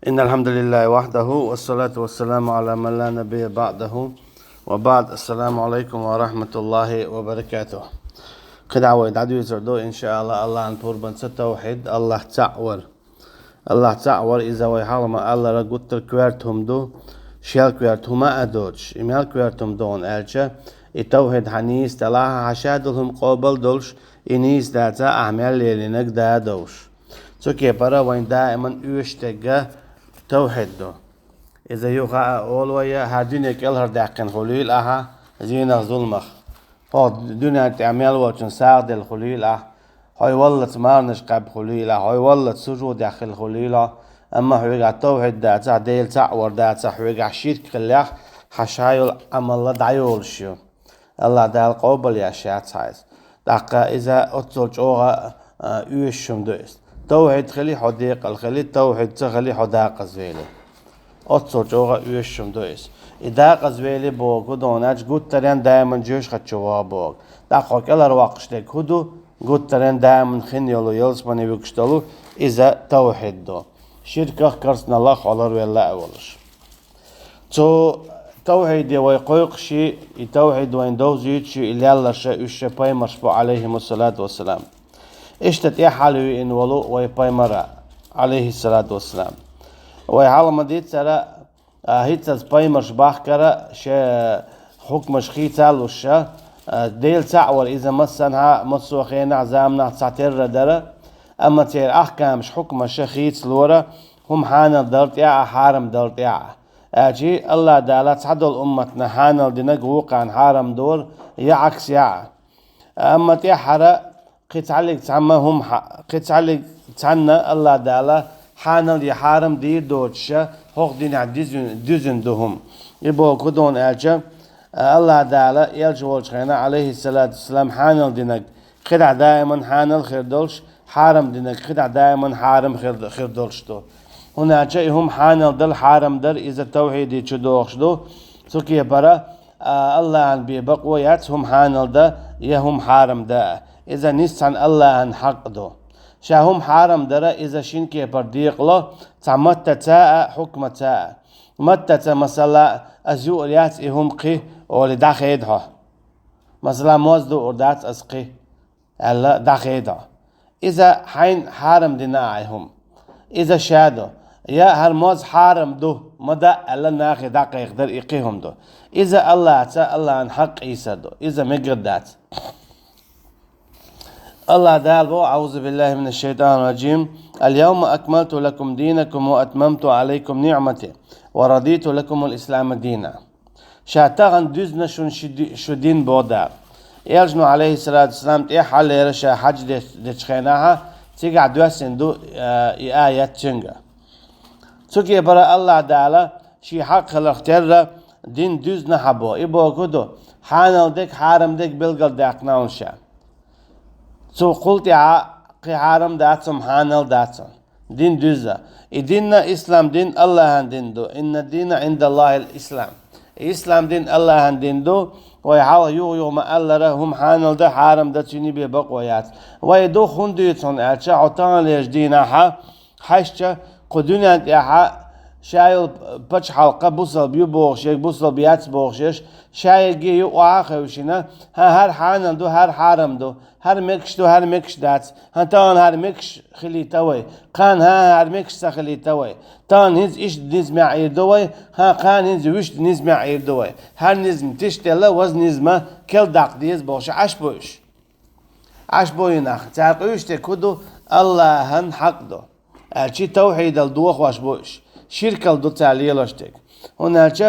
إن الحمد لله وحده والصلاة والسلام على من لا نبي بعده وبعد السلام عليكم ورحمة الله وبركاته. قد عود عدو يزردو إن شاء الله عن بوربان ستوحيد الله تعور إذا ويحالما الله رقوت الكوارتهم دو شيال كوارتهم أدوش إميال كوارتهم دون ألشا التوحيد حنيس تلاها حشادلهم قابل دولش إنيس داتا أعمال ليلينك دادوش سوكي برا وين دائما يشتغى توحيد دو إذا يوغا أولويا هاديني كالهر داقن خليل أها زينا ظلمخ فاد دنيا تعمل وچن ساعد الخليل هاي والله تمارنش قب خليل هاي والله سجود داخل خليل أما حويقع توحيد داتا ديل تعور داتا حويقع شيرك خلاح حشايل أما الله دعيول شو الله دال قوبل يا شاعت هايز داقا إذا أتصل جوغا يوشم دوست توحيد خلي حديق الخلي توحيد تخلي حداق زويلي أتصل جوغا يوشم دوست إداق زويلي بوغو دوناج قد ترين دائما جوش خدشوا بوغ داقا كالر واقشتك هدو قد ترين دائما خين يولو يلس مني بكشتلو إذا توحيد دو شركة كرسنا الله خالر ولا أولش توحيد ويقويق شيء توحيد وين دوز يتشي إلي الله شيء يشي بايمر شبو عليهم الصلاة والسلام اشتت حالوي إن ولو ويبايمر عليه الصلاة والسلام ويحال مديد سرا هيتس بايمر شباح كرا شا حكم شخيتال وشا ديل تعور إذا مسنها مصوخين عزامنا تسعتير ردرا أما تير أحكامش حكم شخيت لورا هم حانا دلت يا حارم دلت يا أجي الله دالا تعدل أمتنا حانل دينك وقعن حارم دور يا عكس يا أما تيحرا قيت عليك تعمهم قيت عليك تعنا الله دالا حانل يا حارم دير دوتشا هوق دين ديزن دوهم يبقى كدون أجا الله دالا يلجوال خينا عليه الصلاة والسلام حانل دينك خدع دائما حانل خير دولش حارم دينك خدع دائما حارم خير دولش دو هنا جايهم حانل دل حارم در إذا توحيدي تشدوخش دو سوكي برا الله عن بيبقويات هم حانل دا يهم حارم دا إذا نسان الله عن حق دو شاهم حارم درا إذا شينكي برديق له تعمت تاء حكم تاء متى مثلا أزيوليات إهم قي ولداخيدها مثلا موزدو أردات أسقي ألا داخيدها إذا حين حارم دناعهم إذا شادو يا هرموز حارم دو مدى ألا ناخي داقا يقدر يقيهم دو إذا الله تا الله عن حق عيسى دو إذا مقردات الله دال بو أعوذ بالله من الشيطان الرجيم اليوم أكملت لكم دينكم وأتممت عليكم نعمتي ورضيت لكم الإسلام دينا شاتغن دوزنا شو دين بودار يرجنو عليه الصلاة والسلام تيحال يرشا حج ديشخيناها تيقع دوسن دو آيات تنجا توكي برا الله دالا شي حق الاختيار دين دوزنا حبو إبو كدو حانل ديك حارم ديك بلغل داقنا ونشا تو قلت يا قي حارم داتم حانل داتم دين دوزا ديننا إسلام دين الله دين دو إن الدين عند الله الإسلام إسلام دين الله دين دو ويحاول يو ما الله هم حانل ده حارم ده تشيني ببقويات ويدو خنديتون أرشا عطان ليش دينها حشة قدونا يا شايل بتش حلقة بوصل بيبوخشيك بوصل بيات بوخشيش شايل جي يو آخر وشينا هر حانل دو هر حارم دو هر مكش دو هر مكش دات هتان هر مكش خلي توي قان هر مكش سخلي توي تان هز إيش نزمع عير دوي قان هز وش نزمع عير دوي هر نزم تشتلا وز نزمة كل دق ديز بوش عش بويناخ تعقيش تكودو الله هن حق دو أرشي توحيد الدوخ واش بوش شركة دو تعليلاشتك هناك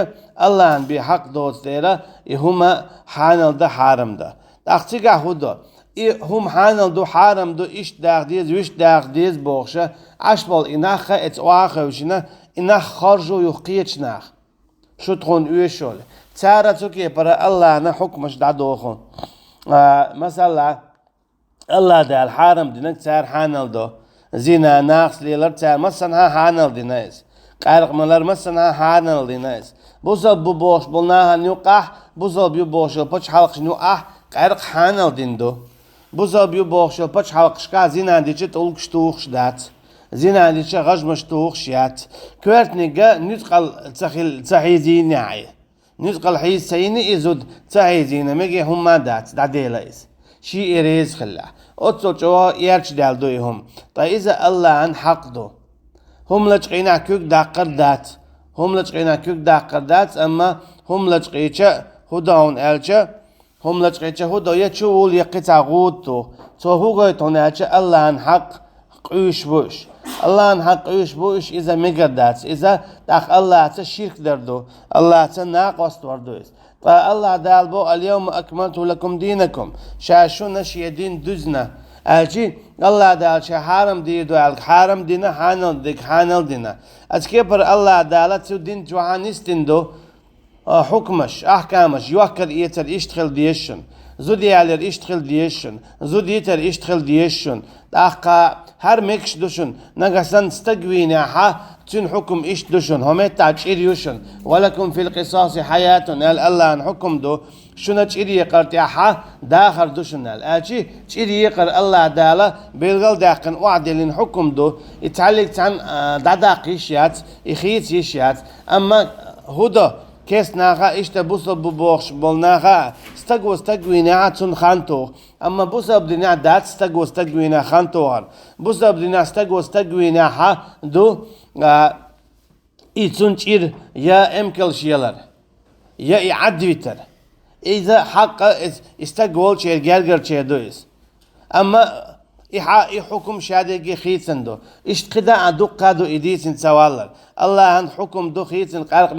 الله عن بحق دوت تيرا هما حانل ده حارم ده أختيقا هدو هم حانل دو حارم دو إيش داق ديز ويش داق ديز بوخشة عشبال إناخة اتواخة وشنا إناخ خارجو يخيتش ناخ شو تخون ويشول تارا توكي برا الله أنا حكمش دا دوخون مثلا الله ده الحارم دينك تار حانل دو زينا ناقص ليلر تار مثلا ها حانل دينايز قارق ملر مثلا ها حانل دينايز بوزل بو بوش بولناها نيوقح بوزل بيو بوش بوش حلقش نيوقح قارق حانل دين دو بوزل بيو بوش بوش حلقش كا زينا ديجت أولكش توخش دات زنا دي غج مشتوخ شيات كورت نجا نتقل تحيزين نعي نتقل حيز سيني إزود تحيزين مجي هم دات دعديلايز شي إريز خلا أتصل جوا يرش دالدويهم طيب إذا الله عن حقده هم لجقينا كوك داقر دات هم لجقينا كوك داقر دات أما هم لجقيتش هداون ألش هم لجقيتش هدا يتشول يقطع غوتو تو هو يتوناتش الله عن حق قيش بوش الله عن حق قيش بوش إذا مقدات إذا داخ الله تشرك دردو الله تناقص دردويس فالله دالبو اليوم أكملت لكم دينكم شاشون شي دين دزنا أجي الله دال شي حرم دي دال حرم دينا حانل دينا أتكبر الله دالت دين جوانستين دو حكمش أحكامش يوكر يتر إشتغل ديشن زودي على إشتغل ديشن زودي يتر إشتغل ديشن أحكا هر مكش دوشن نغسن استقوينا ها تن حكم إيش دوشن هم تاجير يوشن ولكم في القصاص حياة الله عن حكم دو شنو تشير يقرتي ها داخل دوشن الأجي تشير يقر الله دالا بيلغل داقن وعدلين حكم دو يتعلق عن داداق يشيات يخيت يشيات أما هدى كيس ناخا إيش تبوس ببوخش بول ناخا استقوينا تون خانتو أما بوس بدنا دات استقوينا خانتوهر بوس بدنا استقوينا ها دو إيتون تشير يا إمكل شيلر يا يعدويتر إذا حق استقول شيء جالجر شيء دويس أما حكم شادي خيتن دو اشتقدا ادق قادو إديسن سوالر الله عن حكم دو خيتن قارق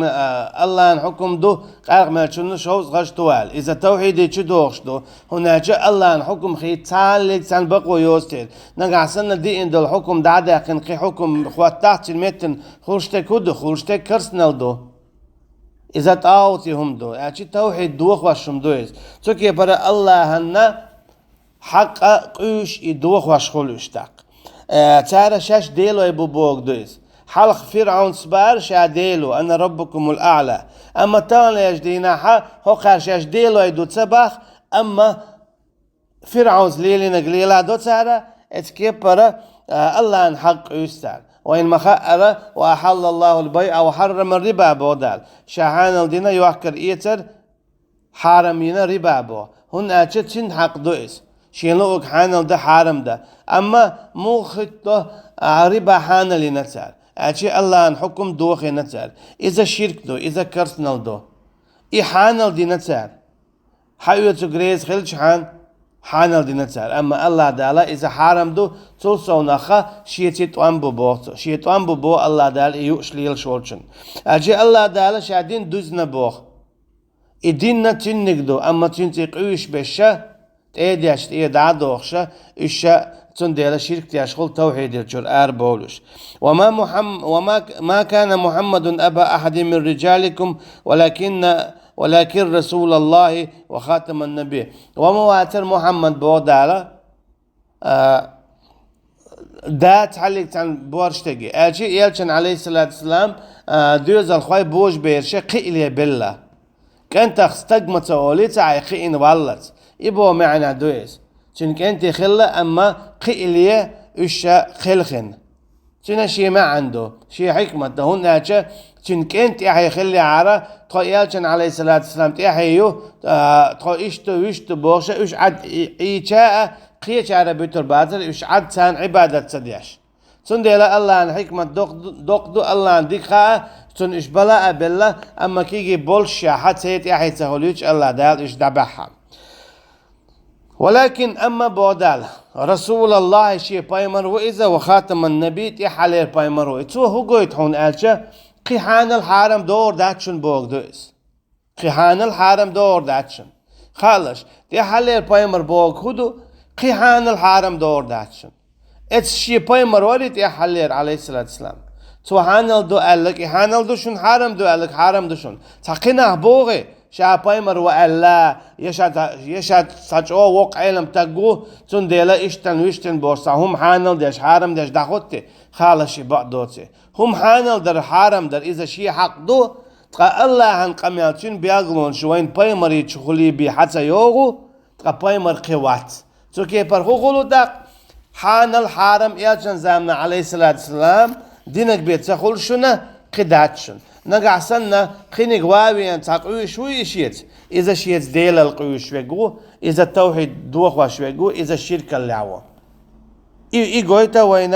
الله عن حكم دو قارق ما شنو شوز غشتوال إذا توحيدي تشدوخش دو هناك الله عن حكم خيتان لك سان بقو يوستير نقعسنا دي إن دو الحكم دعدا قي حكم خواتات المتن خورشتك كدو خورشتك كرسنال دو إذا تعاوتي هم دو يعني توحيد دوخ وشم دويس توكي برا الله هنا حق قيش يدوخ واشخول اشتاق تارا شاش ديلو يبو بوغ دويس حلق فرعون سبار شا ديلو أنا ربكم الأعلى أما تانا يجدينا هو قار شاش ديلو يدو تسباخ أما فرعون زليلنا قليلا دو تارا اتكبر الله عن حق يستار وإن مخأر وأحل الله البيع وحرم الربا بودال شاهان الدين يوحكر إيتر حارمين ربا بو هن أجتشن حق دويس شيلوك حانل ده حارم ده أما مو خطه ربا حانل نتسال أجي الله عن حكم دوخي نتسال إذا شرك دو إذا كرسنل دو إي حانل دي نتسال حيوة غريز خلش حانل دي نتسال أما الله دالا إذا حارم دو تلسو نخا شيطان ببوغتو شيطان ببو الله دال إيوش ليل شورشن أجي الله دالا شادين دوزنا بوغ إديننا تنقدو أما تنتقيوش بشا تأديش تأدعى دوخشة إشة تنديل شرك تيشغل توحيد الجرآر بولش وما كان محمد أبا أحد من رجالكم ولكن رسول الله وخاتم النبي ومواتر محمد بودالا دات حلقت عن بورشتقي أجي يلشن عليه الصلاة والسلام دوز الخواي بوش بيرشة قئلي بالله كانت استقمت أوليت عيقين والت إبو معنى دويس چونك انت خلا أما قئلية إشا خلخن چون شي ما عنده شي حكمة هون ناچا چونك انت احي خلي عارة تخو يالچن عليه الصلاة والسلام تحيو تخو اشتو بوشة اش عد ايچاء قيش عارة بيتر باتر اش عد سان عبادة صدياش سن ديلا الله عن حكمة دو الله عن ديخاء سن اش بلاء بالله أما كيجي بولشا حد سيت احي تهوليوش الله دال اش دبحها ولكن أما بودال رسول الله شيء بايمر وإذا وخاتم النبي تحلل بايمر وإتو هو قويت هون ألشة قيحان الحرم دور داتشن بوغ دويس قيحان الحرم دور داتشن خالش تحلل بايمر بوغ خدو قيحان الحرم دور داتشن إتس شيء بايمر وري تحلل عليه الصلاة والسلام تو هانل دو ألك هانل دو شن حرم دو ألك حرم دو شن تقناه بوغي شا بايمر وألا يشاد ساچو وق علم تقو تون ديلا اشتن ويشتن بورسا هم حانل ديش حارم ديش داخوتي خالشي بعدوتي هم حانل در حارم در إذا شي حق دو تقا الله عن قميالتين بياغلون شوين بايمر يتشخلي بي حتى يوغو تقا بايمر قوات تو كي پر خلو داق حان الحرم إلشن زامنا عليه الصلاة والسلام دينك بيت سخول شنا قداتشن نقع سنة خيني قواوي تاقوي شوي شيت إذا شيت ديل القوي شويقو إذا التوحيد دوخوا شويقو إذا الشرك اللعوة إي قويتا وين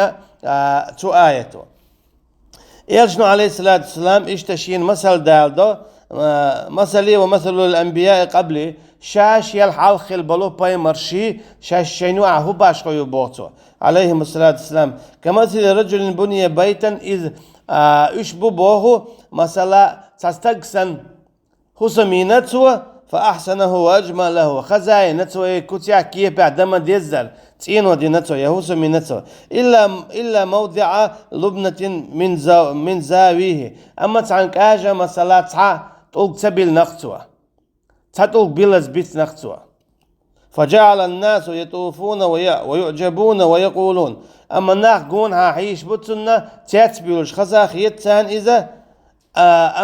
تو آيته إلشنو عليه الصلاة والسلام إشتشين مثل دالدو مثلي ومثل الأنبياء قبلي شاش يلحال خلبلو باي مرشي شاش شينو عهو باش خيو بوتو عليهم الصلاة والسلام كمثل رجل بني بيتا إذ اشبو بوهو مثلا تستقسن حسمينتو فأحسنه وأجمله خزاينتو كتيا كيف بعدما ديزل تينو دينتو يهوسو مينتو إلا موضع لبنة من زاويه أما تعنك آجا مثلا تلق تبيل نقطوة تلق بيلز بيت نقطوة فجعل الناس يطوفون ويعجبون ويقولون أما ناخ قونها حيش بطنا تاتبيلوش خزاخ يتسان إذا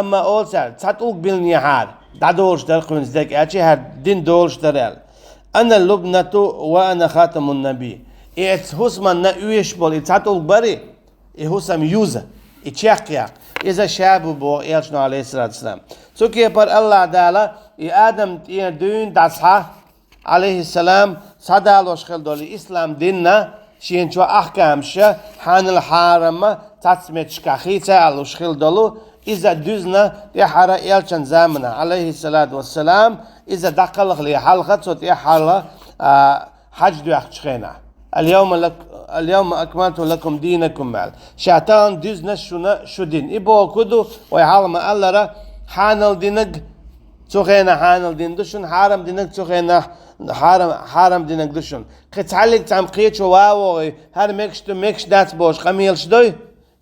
أما أولسال تلق بالنهار دادولش در قونز دك أشي هاد دين دولش درال أنا اللبنة وأنا خاتم النبي إيش هسما نأويش بول إتاتول بري إهسم يوزا إتشاقيا إذا شاب بو إيشنا عليه الصلاة والسلام سوكي بر الله دالا آدم دين داسها عليه السلام صدالوش خل دولي إسلام ديننا شين شو أحكام شا حان الحرم تسميت شكاخيتا علوش خل دولو إذا دزنا يحرى إلشان زامنا عليه الصلاة والسلام إذا دقلق لي حلقة صوت يحرى حج دو أخشخينا اليوم أكملت لكم دينكم مال شعتان دزنا شو دين إبو كدو ويحرم الله را حانل دينك تخينا حانل دين دشن حرم دينك تخينا حرم دينك دشن قتعلق تعم قيتشو واوي هر مكش دات بوش قميلش دوي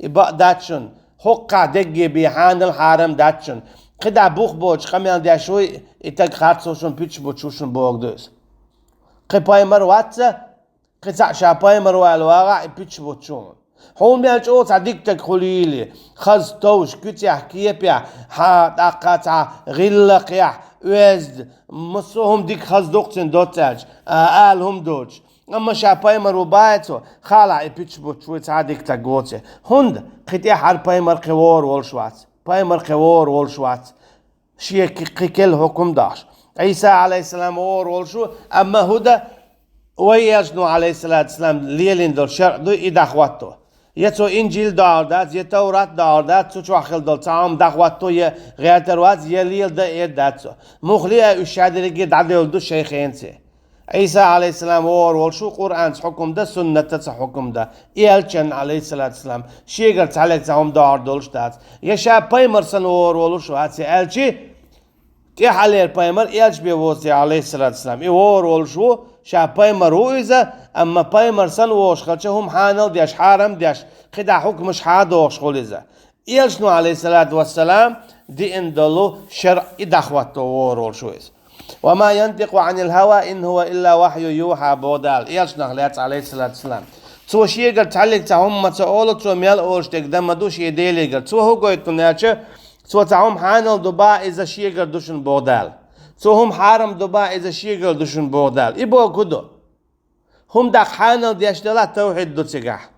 إبا داتشن حقا دقي بيحان الحرم داتشن قدا بوخ بوش قميل داشوي إتاق خارتسوشن بيتش بوشوشن بوغ دوز قباي مرواتسا قطع شاباي مروال واغا بيتش بوشون هون بيالش او تعديك تكخليلي خز توش كتيح كيبيا ها تاقاتا غلق يح وزد مصوهم ديك خز دوقتن دوتاج آلهم دوش أما شاباي مرو بايتو خالا بيتش بوشوي تعديك تاقوتي هند قطيح هر مر قوار والشوات مر قوار والشوات شيء كل حكم داش عيسى عليه السلام اور والشو أما هدا ويجنو عليه الصلاة والسلام ليلين دول شرع دو إدخواتو يتو إنجيل داردات يتورات داردات سوچو أخل دول تعام دخواتو يغيرتروات يليل دا إداتو مخلية أشادرقي دعديول دو شيخينسي عيسى عليه السلام اور والشو قرآن حكم دا سنة حكم دا إيالچن عليه الصلاة والسلام شيغر تعليق تعام دار دولش دات يشا بايمرسن اور والشو هاتسي ألچي تحليل بايمر إيالچ بيووسي عليه الصلاة والسلام اور والشو شا بايمر رويزة أما بايمر سن ووش خلچه هم حانل ديش حارم ديش خدا حكمش حادوش خليزة إيالچنو عليه الصلاة والسلام دي اندلو شرع إدخواتو اور والشويز وما ينطق عن الهوى إن هو إلا وحي يوحى بودال إيش نغليات عليه الصلاة والسلام تو شيء قال تعلق تعهم ما تقول تو ميال أورش تقدم دوش يديلي قال تو هو قوي تناچه تو تعهم حانل دبا إذا شيء قال دوشن بودال تو هم حرم دبا إذا شيء قال دوشن بودال إبو كدو هم دق حانل ديش دلات توحيد دو تسقح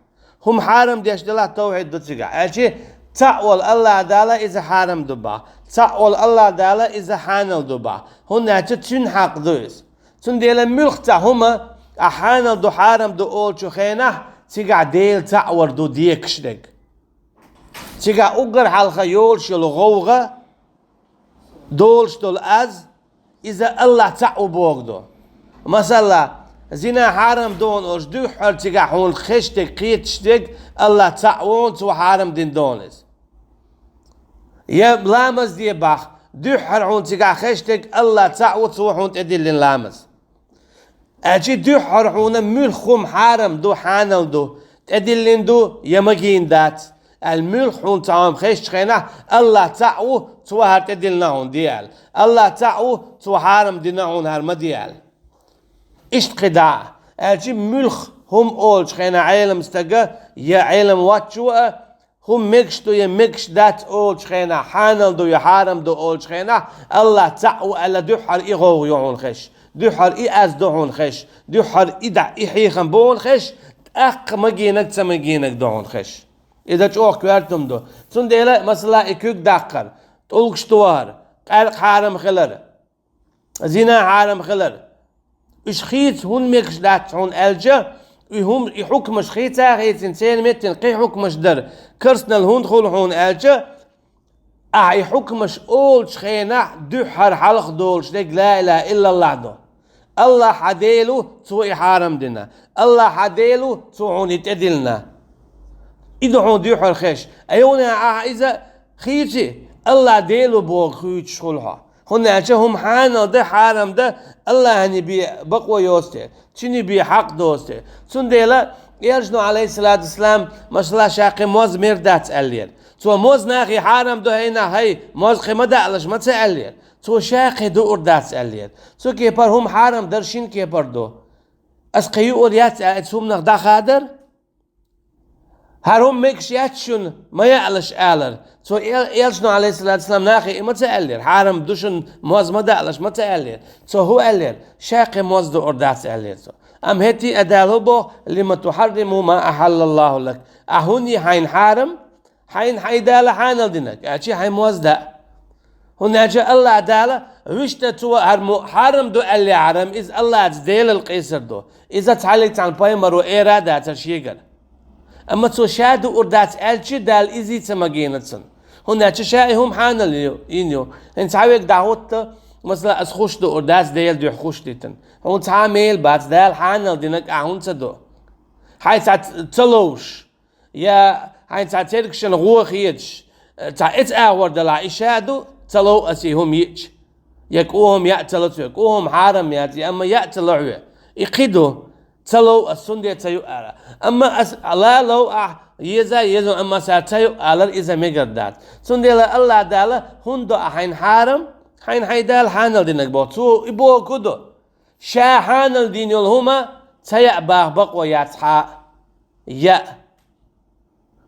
هم حرم ديش دلات توحيد دو تسقح أجي تقول الله دالا إذا حرم دبا تقول الله دالا إذا حانل دبا هنا تتن حق دوز تن ديلا ملختا هما أحانل دو حرم دو أول شخينه تيقع ديل تعور دو ديكشدك تيقع أقر حلقة يولش الغوغة دولش دول أز إذا الله تعو بوغدو مثلا زنا حرم دون أوش دو حر تيقع هون خشتك قيتشتك الله تعوون تو حرم دين دونز يا لامز دي باخ دو حرعون تيقع خشتك الله تعود صوحون تدل لامز اجي دو حرعون ملخم حارم دو حانل دو تدل دو يمجين دات الملخون تعام خشت خينا الله تعو توهر تدلناهون ديال الله تعو تو حارم ديناهون هرمديال اشت قداع اجي ملخ هم اولش خينا عالم استقى يا عالم واتشوه هم مكشتو يمكش دات أول شخينا حانل دو يحارم دو أول شخينا الله تعو ألا دحر إغو يعون خش دحر إأز دعون خش دحر إدع إحيخن بون خش أق مجينك تمجينك دون خش إذا تشوف كوارتم دو تنديلا مثلا إكوك داقر تقولك شتوار قالك حارم خلر زنا حارم خلر إيش خيت هون ميكش دات هون ألجا وهم يحكم شخيتا غيت إنسان متن قي حكمش در كرسنا الهون دخول هون ألجا يحكمش أول شخينا دحر حلق دولش ديك لا إله إلا الله دو الله حديلو تو حارم دنا الله حديلو تو هون يتدلنا إذا هون دحر خش أيونا إذا خيتي الله ديلو بوغ خيت شغلها هنا هم حانا ده حارم ده الله هني بي بقوة يوسته تشني بي حق دوسته سنديلا يرجنو عليه الصلاة والسلام ما شاء الله شاقي موز مردات ألير تو موز ناخي حارم ده هنا هاي موز خيمة دعلش ما تألير تو شاقي دو أردات ألير تو كيبر هم حارم درشين كيبر دو أسقيو أوريات أتسوم نخدا خادر هرم ميكش ياتشون ما يعلش آلر تو يلشنو عليه الصلاة والسلام ناخي ما تألير حارم دوشن موز ما دعلش ما تألير تو هو ألير شاقي موز دو أردات ألير تو أم هتي أدالبو لما تحرموا ما أحل الله لك أهوني حين حارم حين حيدالة حانل دينك أشي حين موز دا هنا جاء الله دالة وشتا تو حارم دو اللي حرم إذ الله تديل القيسر دو إذا تعليت عن بايمر وإرادة تشيقر أما تو شادو أردات ألشي دال إزي تمجينتسن هنا تشائي هم حانل ينيو انت عاويك دعوت مثلا أسخوش دو أردات ديل دو خوش ديتن هون تعامل بعد دال حانل دينك أهون تدو هاي تلوش يا هاي تعتركشن غوخ يتش تعت أور دلا إشادو تلو أسيهم يتش يكوهم يأتلتو يكوهم حارم ياتي أما يأتلعوا يقيدو تلو السندية تيو أرى أما لا لو يزا أما ساتيو أرى إذا مقردات سندية الله دالا هندو أحين حارم حين حيدال حانل دينك بوتو إبو كدو شا حانل دين يلهما تيأ باه بقوة ياتحا يا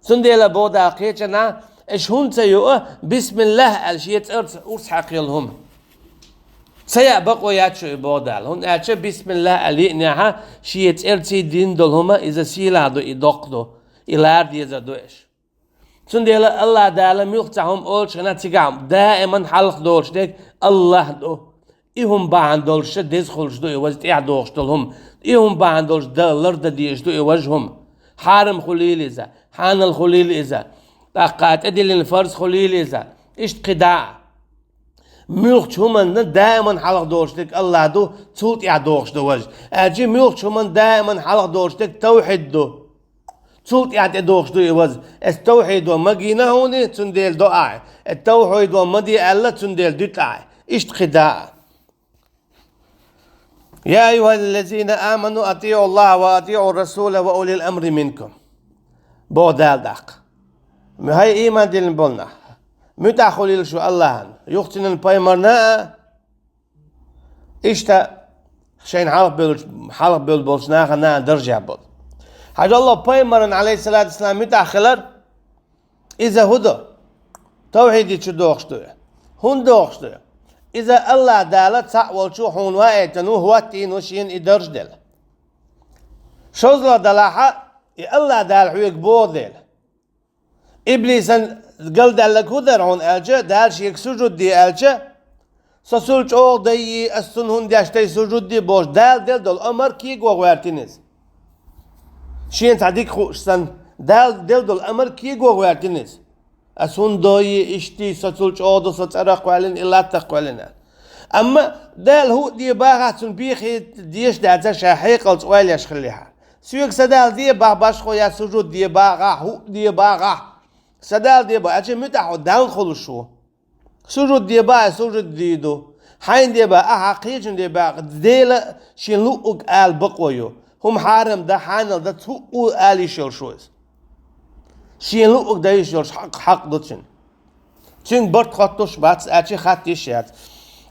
سندية بودا قيتنا إيش هون تيو بسم الله الشيء أرس حق يلهم سيا بقوا ياتشو إبودال هون أتش بسم الله ألينها شيء أرتي دين دلهما إذا سيلا دو إدقدو إلار ديزا دوش سنديلا الله دالا ميختهم أولش أنا تيجام دائما حلق دولش ديك الله دو إهم بعند دولش ديزخلش دو يوزت إعدوش دلهم إهم بعند دولش دلرد ديش دو يوجهم حارم خليل إذا حان الخليل إذا لقات أدل الفرس خليل إذا إشت قداع ميوخ شومن دائما حلق دورشتك الله دو تولت يعدوش دو وجه أجي ميوخ شومن دائما حلق دورشتك توحيد دو تولت يعدوش دو وجه التوحيد ومجينا هوني تنديل دعاء التوحيد ومدي الله تنديل دعاء إشت خداع يا أيها الذين آمنوا أطيعوا الله وأطيعوا الرسول وأولي الأمر منكم بودال داق هاي إيمان دين بولنا متى خليل شو الله يختن البايمرنا إشتا شين حلق بيل بولشناخ نا درجة بول حاجة الله بايمرن عليه الصلاة والسلام متى خلر إذا هدو توحيدي شو دوخشتو هون دوخشتو إذا الله دالت سأول شو هون وايتنو هو تين وشين إدرج دل شوزلا دلاحة الله دال حويك بودل إبليس قال دالك هدر هون ألجا دال شيك سجود دي ألجا سسولج أو دي السنهون دي أشتي سجود دي بوش دال أمر كيك وغوارتينيز شين تعديك خوش سن دال أمر كيك وغوارتينيز أسون دوي إشتي سسولج أو دو سترق وعلن إلا تقوالنا أما دال هو دي باغا تنبيخي ديش داتا شاحيق السؤال يشخليها سيوك سدال دي باغ خو يا سجود دي باغا هو دي باغا سدال دي باغا أجي متاحو دان خلوشو سجود دي باغا سجود دي دو حين دي باغا حقيقن دي باغا ديلا شين لؤك آل بقويو هم حارم دا حانل دا تؤو آلي شلشوز شين لؤك دا يشلش حق دوتشن شين برد خطوش باتس أجي خطي شيات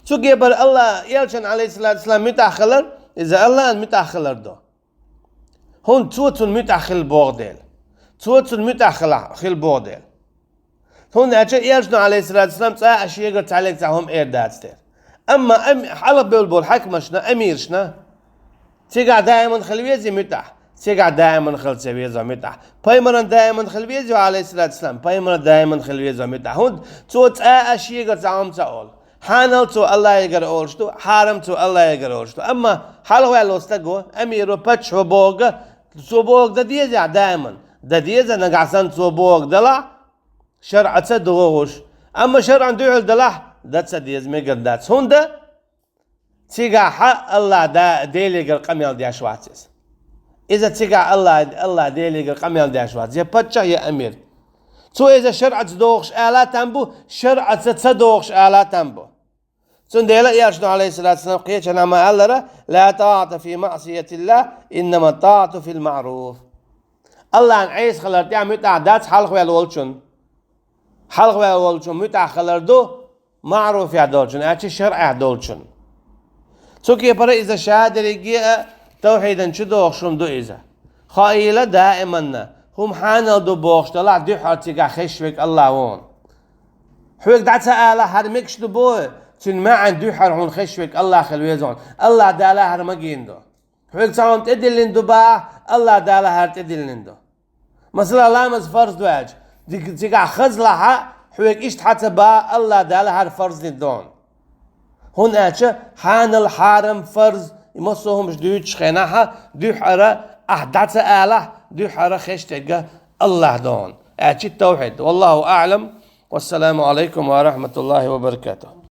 شو جبر الله يلشن عليه الصلاة والسلام متأخلر إذا الله متأخلر دو هون توتن متأخل بورديل توتن متأخل بورديل هون أجي يلشن عليه الصلاة والسلام تا أشياء تعلق تاهم إيرداتستير أما حلق بيلبول حكمشنا أميرشنا تيقع دائما خلوية زي متأح تيجا دائما خل سويزا متع بايمرا دائما خل بيزو عليه الصلاة والسلام بايمرا دائما خل بيزو متع هون توت أشياء قصام تقول حانل تو الله يقر أولشتو حرم تو الله يقر أولشتو أما حلو على وستجو أميرو بتش وبوغ تو بوغ ده ديزا دائما ده ديزا نقعسان تو بوغ دلا شرع تدوغوش أما شرع دوغ دلا ده تديز ميقر داتس هون ده تيجا حق الله دا ديلي قر قميل دي أشواتيس إذا تيجا الله ديلي قر قميل دي أشواتيس يا بتشا يا أمير تو إذا شرع تدوغش آلات تنبو شرع تدوغش آلات تنبو تون ديلا يرشد عليه الصلاة والسلام قيتش أنا ما ألرا لا طاعة في معصية الله إنما الطاعة في المعروف الله عن عيس خلرت يعني متع دات حلق ويا الولشون حلق ويا الولشون متع خلردو معروف يا دولشون أتش شرع يا دولشون تو كي برا إذا شهادة رجيء توحيدا شدوغ شون دو إذا خائلة دائما هم حانا دو بوغش طلع دو حاتيقا خشوك الله وون حوك دعت سألا هرمكش دو بوه تن ما عندو حرحون خشوك الله خلويزون الله دالا هرمجين دو حوك تعون تدلين دو با الله دالا هر تدلين دو مثلا الله مز فرض دواج تيقع خزلها حوك إشت حتى با الله دالا هر فرض دون هون أتش حان الحارم فرض يمصوهمش دو تشخيناها دو حرا أحدث آله دو حرا خشتك الله دون أتش التوحيد والله أعلم والسلام عليكم ورحمة الله وبركاته.